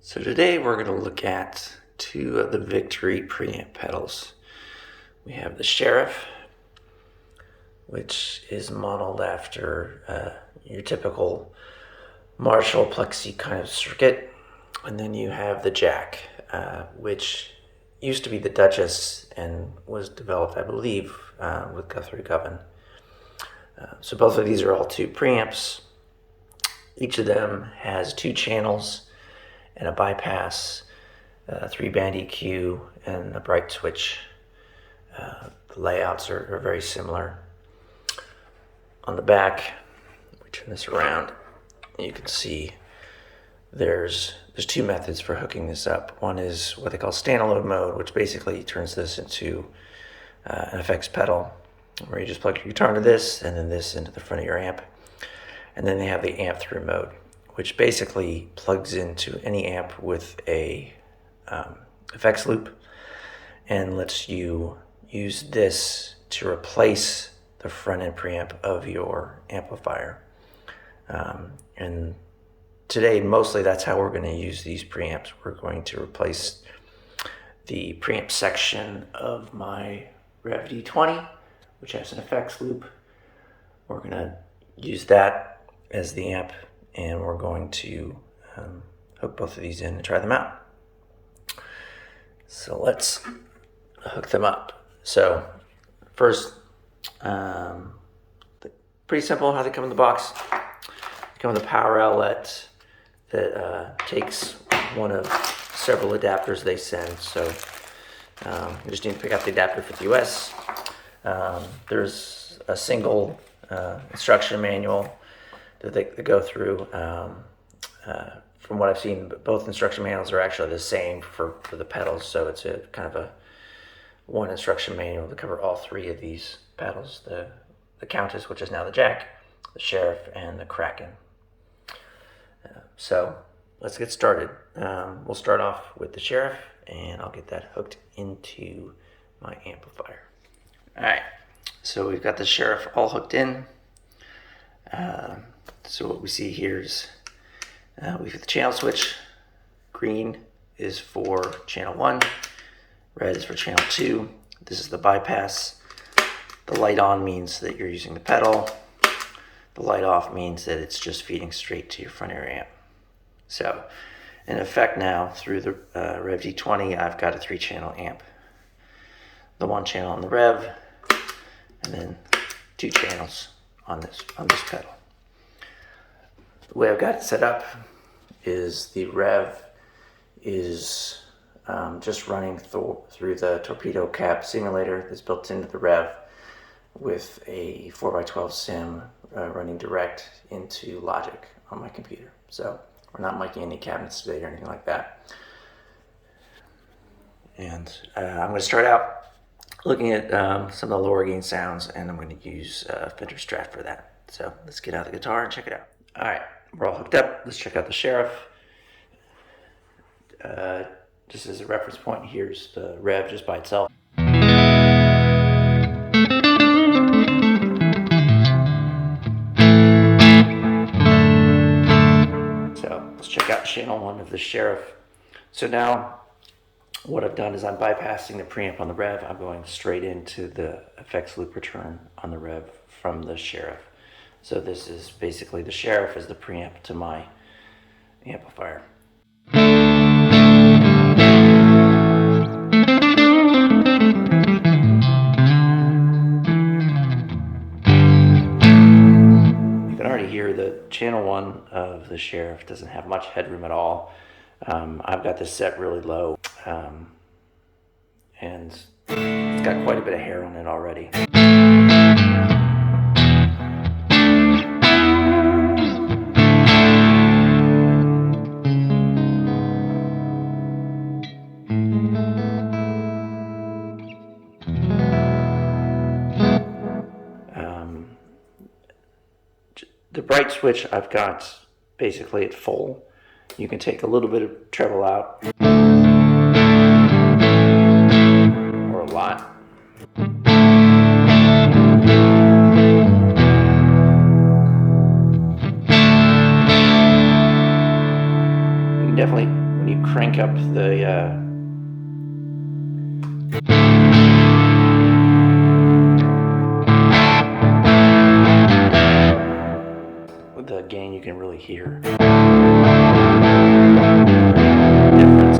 So today we're going to look at two of the Victory preamp pedals. We have the Sheriff, which is modeled after your typical Marshall plexi kind of circuit. And then you have the Jack, which used to be the Duchess and was developed, I believe, with Guthrie Govan. So both of these are all two preamps. Each of them has two channels and a bypass, 3-band EQ, and a bright switch. The layouts are very similar. On the back, we turn this around, you can see there's two methods for hooking this up. One is what they call standalone mode, which basically turns this into an effects pedal, where you just plug your guitar into this and then this into the front of your amp. And then they have the amp through mode, which basically plugs into any amp with a effects loop and lets you use this to replace the front end preamp of your amplifier. And today, mostly that's how we're going to use these preamps. We're going to replace the preamp section of my Rev D20, which has an effects loop. We're going to use that as the amp, and we're going to hook both of these in and try them out. So let's hook them up. So first, pretty simple how they come in the box. They come with a power outlet that takes one of several adapters they send. So you just need to pick up the adapter for the US. There's a single instruction manual that they go through. From what I've seen, both instruction manuals are actually the same for the pedals, so it's a kind of a one instruction manual to cover all three of these pedals: the Countess, which is now the Jack, the Sheriff, and the Kraken. So let's get started. We'll start off with the Sheriff, and I'll get that hooked into my amplifier. All right, so we've got the Sheriff all hooked in. So what we see here is we've got the channel switch. Green is for channel 1, red is for channel 2. This is the bypass. The light on means that you're using the pedal. The light off means that it's just feeding straight to your front of your amp. So in effect now, through the Rev D20, I've got a 3-channel amp. The 1 channel on the Rev, and then 2 channels on this pedal. The way I've got it set up is the Rev is just running through the torpedo cap simulator that's built into the Rev with a 4x12 sim running direct into Logic on my computer. So we're not miking any cabinets today or anything like that. And I'm going to start out looking at some of the lower gain sounds, and I'm going to use Fender Strat for that. So let's get out the guitar and check it out. All right, we're all hooked up. Let's check out the Sheriff. Just as a reference point, here's the Rev just by itself. So let's check out channel 1 of the Sheriff. So now what I've done is I'm bypassing the preamp on the Rev. I'm going straight into the effects loop return on the Rev from the Sheriff. So this is basically the Sheriff as the preamp to my amplifier. You can already hear the channel 1 of the Sheriff doesn't have much headroom at all. I've got this set really low, and it's got quite a bit of hair on it already. The bright switch I've got basically at full. You can take a little bit of treble out, or a lot. You can definitely when you crank up the gain, you can really hear difference.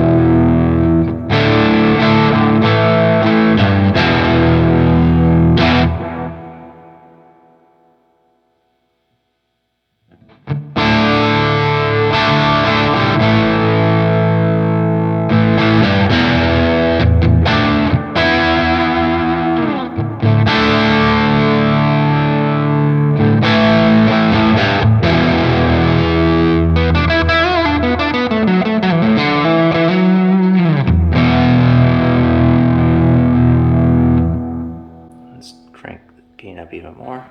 Let's crank the gain up even more.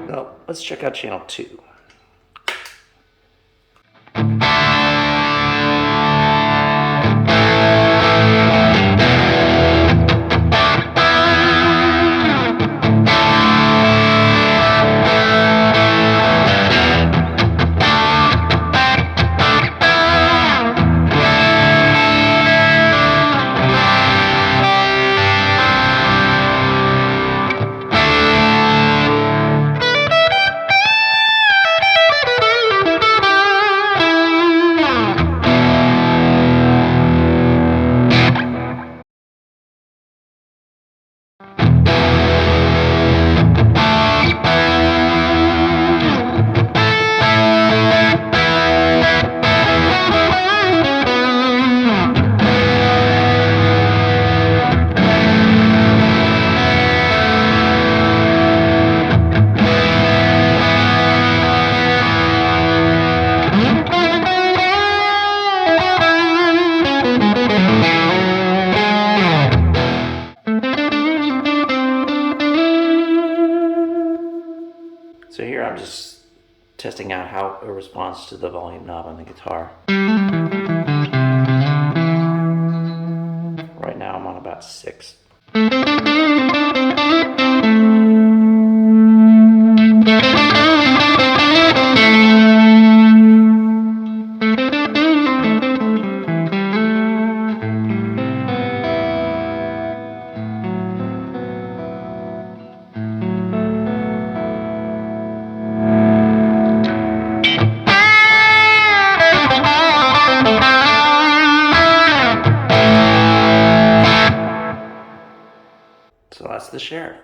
So let's check out channel 2. So here I'm just testing out how it responds to the volume knob on the guitar. Right now I'm on about 6. So that's the share.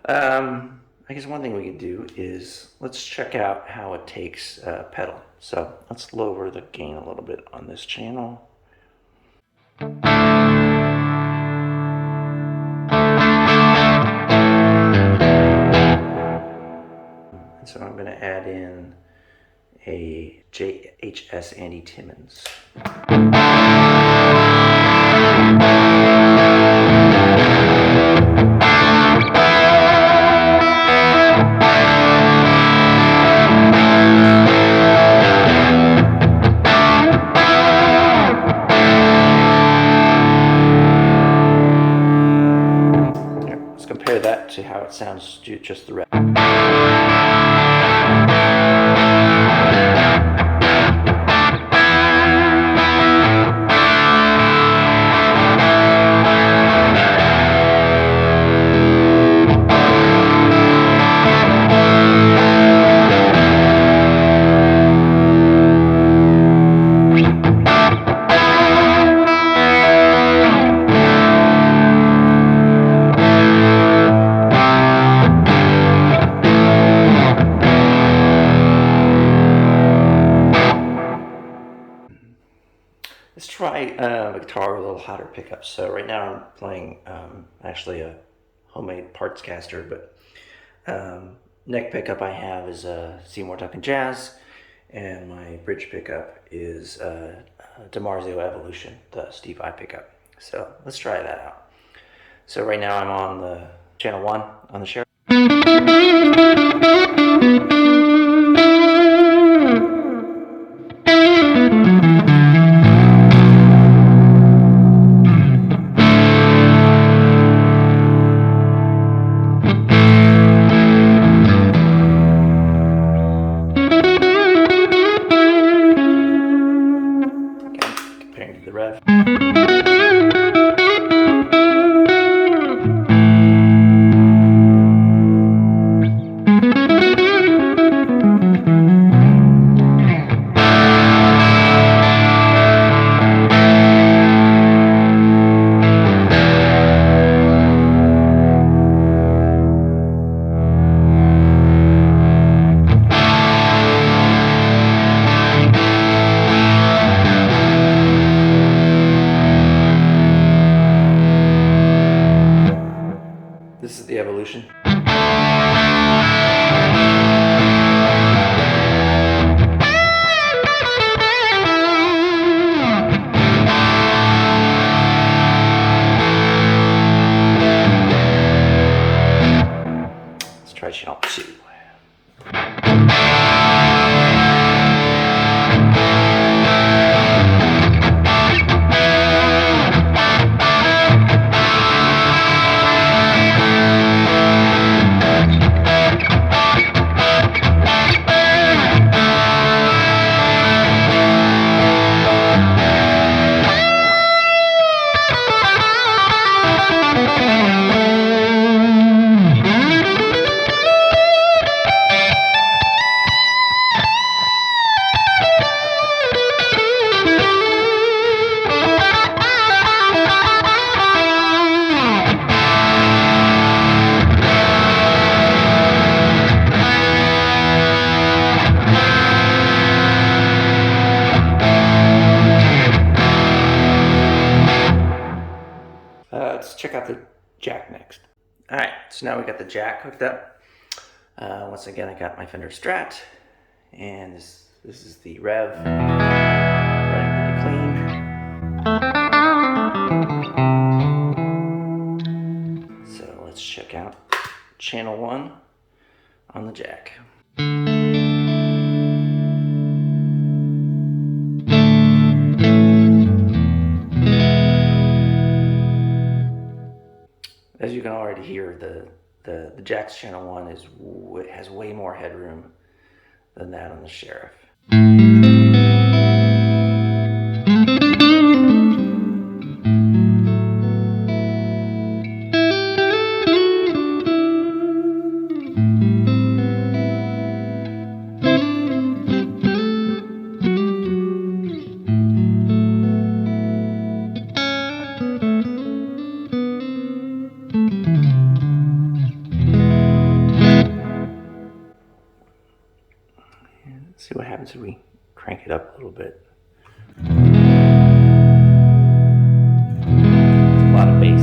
I guess one thing we could do is let's check out how it takes pedal. So let's lower the gain a little bit on this channel. And so I'm going to add in a JHS Andy Timmons. Compare that to how it sounds to just the rest. Let's try a guitar with a little hotter pickups. So right now I'm playing actually a homemade parts caster, but neck pickup I have is a Seymour Duncan Jazz, and my bridge pickup is DiMarzio Evolution, the Steve Vai pickup. So let's try that out. So right now I'm on the channel 1 on the share. check out the jack next. All right, so now we got the jack hooked up. Once again, I got my Fender Strat, and this is the Rev running pretty clean. So let's check out channel 1 on the jack. As you can already hear, the jack's channel 1 has way more headroom than that on the Sheriff. Let's see what happens if we crank it up a little bit. It's a lot of bass.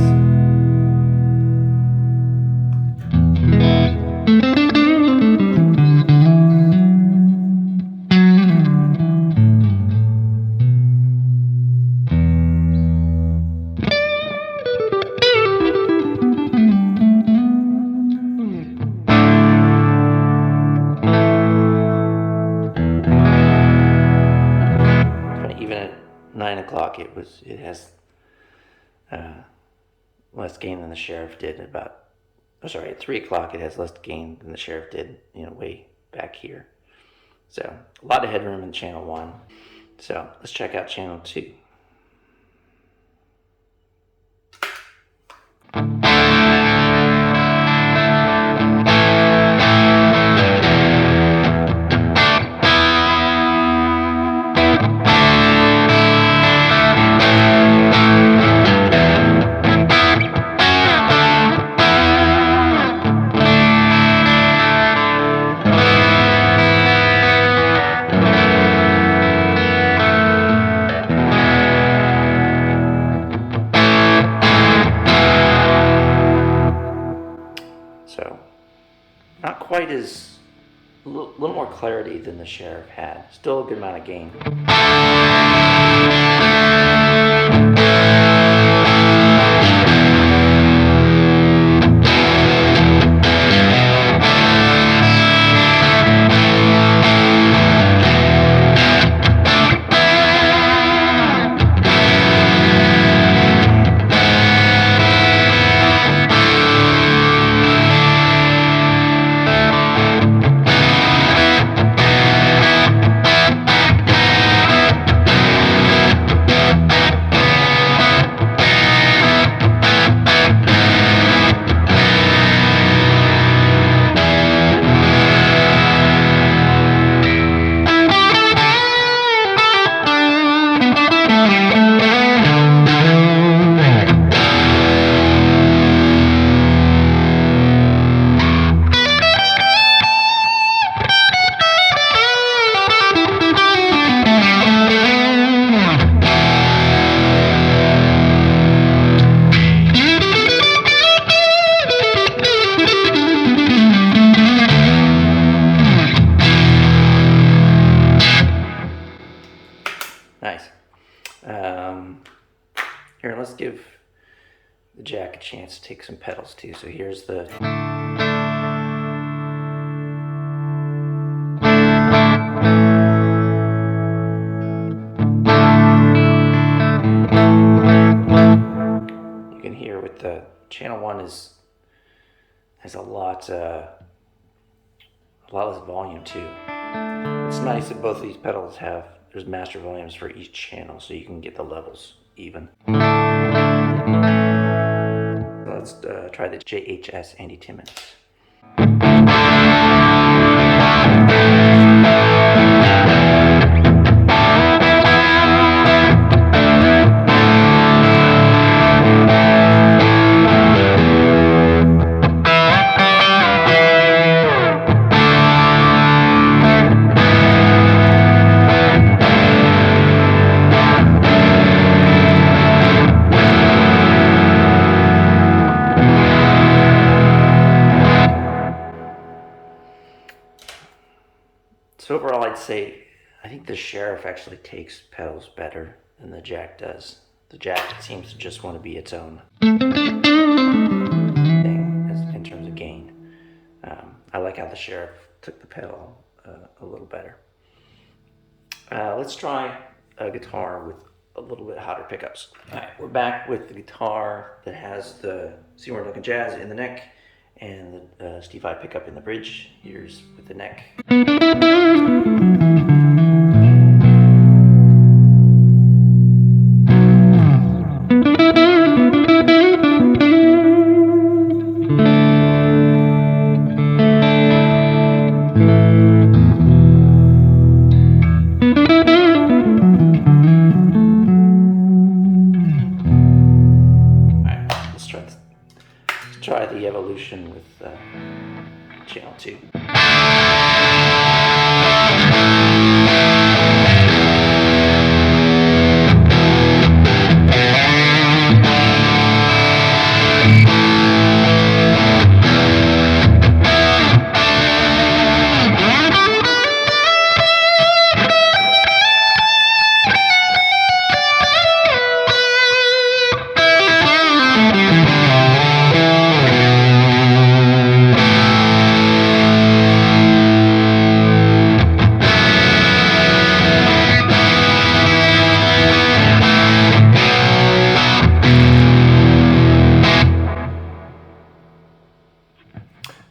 Even at 9 o'clock, it has less gain than the Sheriff did. At 3 o'clock, it has less gain than the Sheriff did, way back here. So a lot of headroom in channel 1. So let's check out channel 2. So, not quite a little more clarity than the Sheriff had. Still a good amount of gain. Nice. Here, let's give the jack a chance to take some pedals too. So here's the... You can hear with the channel 1 has a lot less volume too. It's nice that both of these pedals there's master volumes for each channel, so you can get the levels even. Let's try the JHS Andy Timmons. say, I think the Sheriff actually takes pedals better than the Jack does. The Jack seems to just want to be its own thing in terms of gain. I like how the Sheriff took the pedal a little better. Let's try a guitar with a little bit hotter pickups. All right, we're back with the guitar that has the Seymour Duncan Jazz in the neck and the Steve Vai pickup in the bridge. Here's with the neck. Try the evolution with channel 2.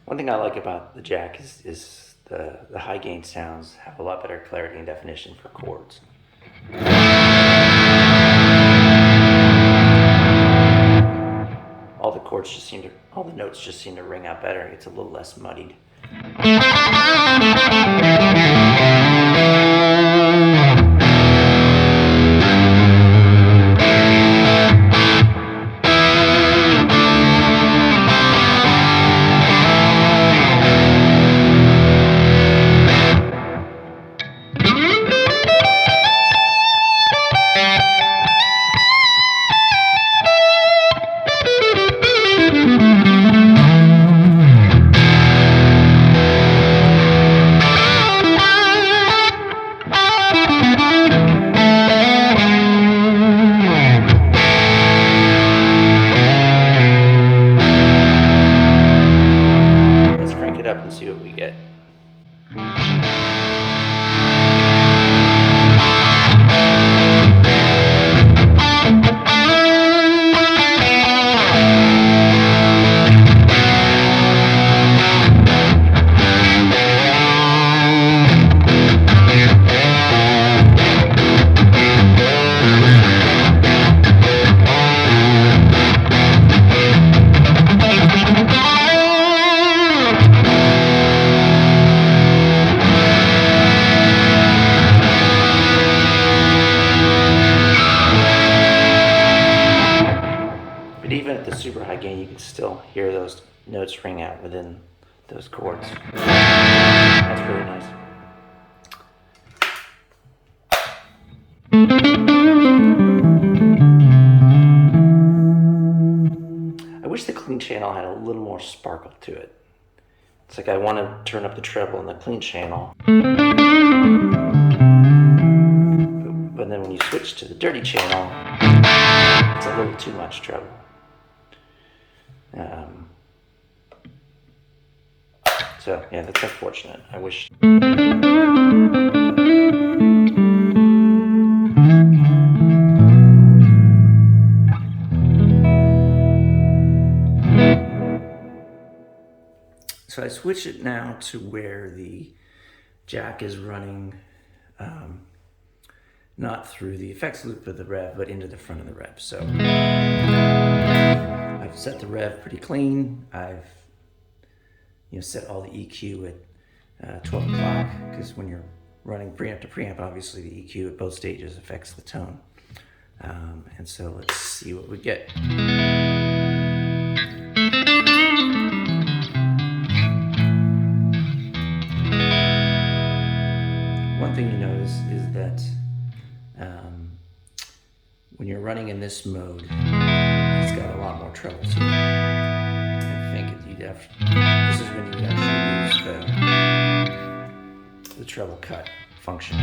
One thing I like about the Jack is the high gain sounds have a lot better clarity and definition for chords. All the notes just seem to ring out better. It's a little less muddied. Up and see what we get. But even at the super high gain, you can still hear those notes ring out within those chords. That's really nice. I wish the clean channel had a little more sparkle to it. It's like I want to turn up the treble in the clean channel. But then when you switch to the dirty channel, it's a little too much treble. So yeah, that's unfortunate. I wish. So I switch it now to where the Jack is running not through the effects loop of the rev, but into the front of the rev. So I've set the rev pretty clean. I've set all the EQ at 12 o'clock, because when you're running preamp to preamp, obviously the EQ at both stages affects the tone. And so let's see what we get. One thing you notice is that when you're running in this mode, it's got a lot more treble to it. I think this is when you would actually use the treble cut. function.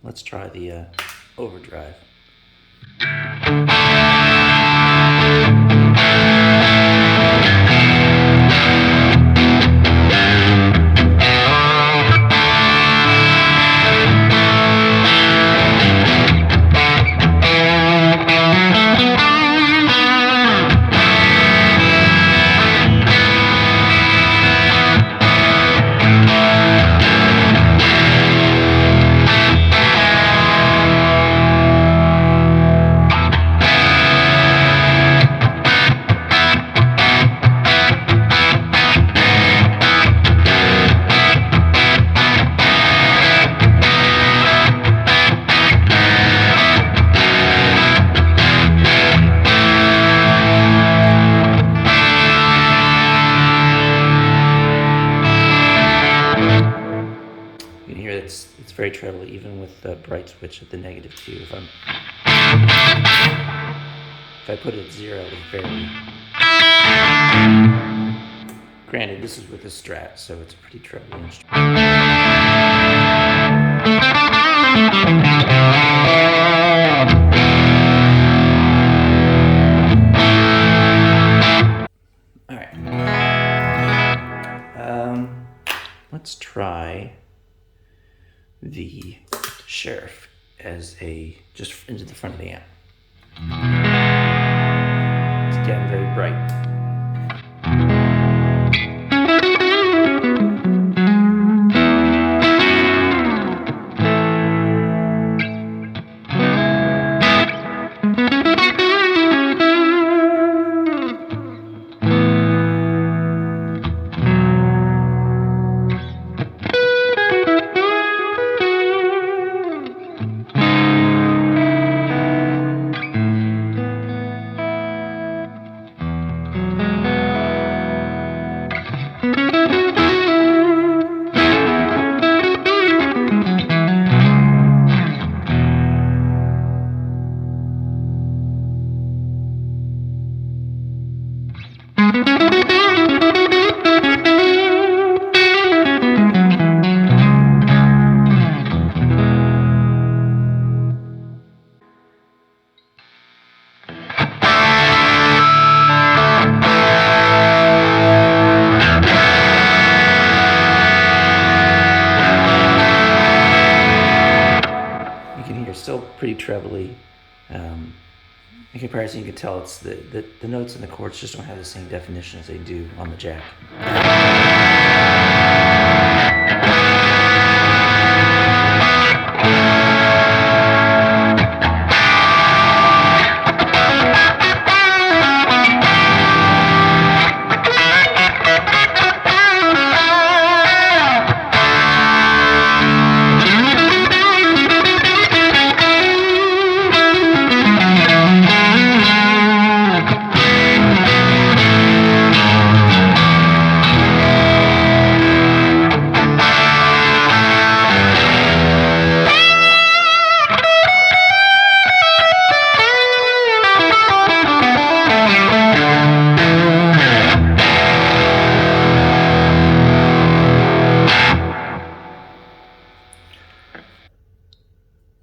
Let's try the overdrive. You can hear it's very trebly, even with the bright switch at the -2. If I put it at 0, it's very. Granted, this is with a Strat, so it's a pretty trebly instrument. All right. Let's try the Sheriff as just into the front of the amp. It's getting very bright. Still pretty trebly. In comparison, you can tell it's the notes and the chords just don't have the same definition as they do on the Jack.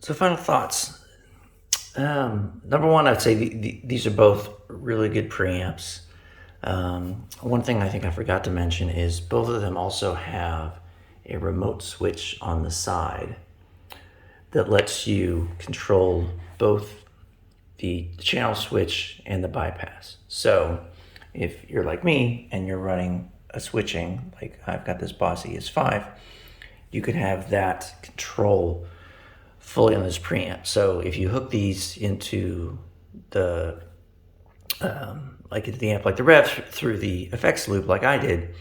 So final thoughts. Number one, I'd say these are both really good preamps. One thing I think I forgot to mention is both of them also have a remote switch on the side that lets you control both the channel switch and the bypass. So if you're like me and you're running a switching, like I've got this Boss ES5, you can have that control fully on this preamp. So if you hook these into the like the amp, like the rev through the effects loop, like I did.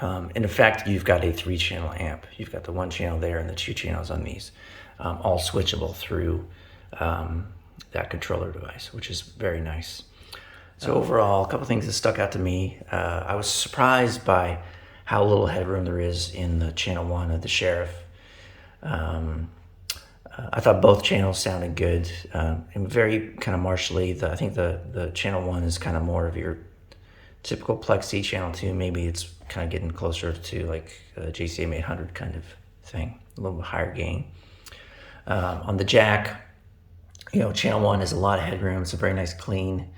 In effect, you've got a 3-channel amp. You've got the 1 channel there and the 2 channels on these, all switchable through that controller device, which is very nice. So overall, a couple things that stuck out to me. I was surprised by how little headroom there is in the channel 1 of the Sheriff. I thought both channels sounded good, and very kind of martially. I think the channel 1 is kind of more of your typical Plexi. Channel 2, maybe it's kind of getting closer to like a JCM 800 kind of thing, a little bit higher gain. On the jack, channel 1 has a lot of headroom. It's a very nice clean.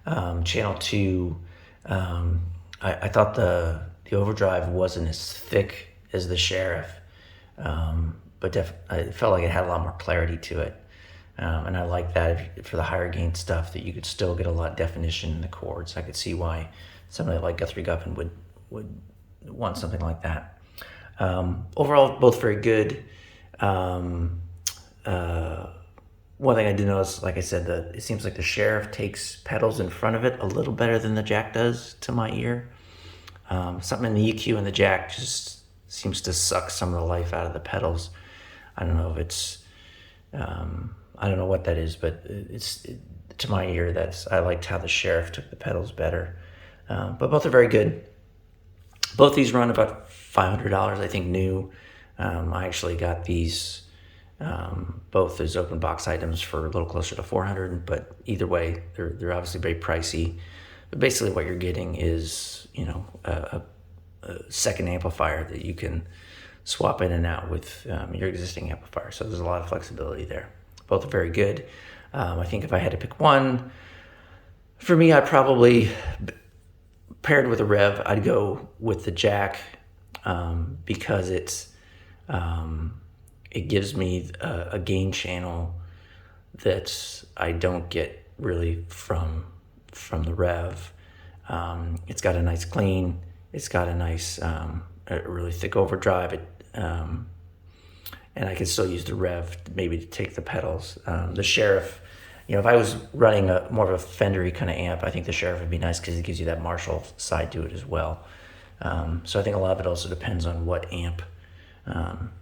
Channel 2, I thought the overdrive wasn't as thick as the Sheriff, but I felt like it had a lot more clarity to it. And I like that for the higher gain stuff, that you could still get a lot of definition in the chords. I could see why somebody like Guthrie Guffin would want something like that. Overall, both very good. One thing I did notice, like I said, that it seems like the Sheriff takes pedals in front of it a little better than the jack does to my ear. Something in the EQ and the jack just seems to suck some of the life out of the pedals. I don't know if it's, I don't know what that is, but to my ear, I liked how the Sheriff took the pedals better. But both are very good. Both these run about $500, I think, new. I actually got these, both as open box items, for a little closer to $400, but either way, they're obviously very pricey. But basically what you're getting is, a second amplifier that you can swap in and out with your existing amplifier. So there's a lot of flexibility there. Both are very good. I think if I had to pick one, for me, I'd probably, paired with a rev, I'd go with the jack, because it gives me a gain channel that I don't get really from the rev. It's got a nice clean. It's got a nice, a really thick overdrive. And I can still use the rev maybe to take the pedals. The Sheriff, if I was running more of a Fendery kind of amp, I think the Sheriff would be nice because it gives you that Marshall side to it as well. So I think a lot of it also depends on what amp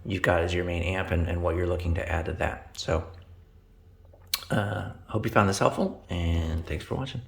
you've got as your main amp and what you're looking to add to that. So hope you found this helpful, and thanks for watching.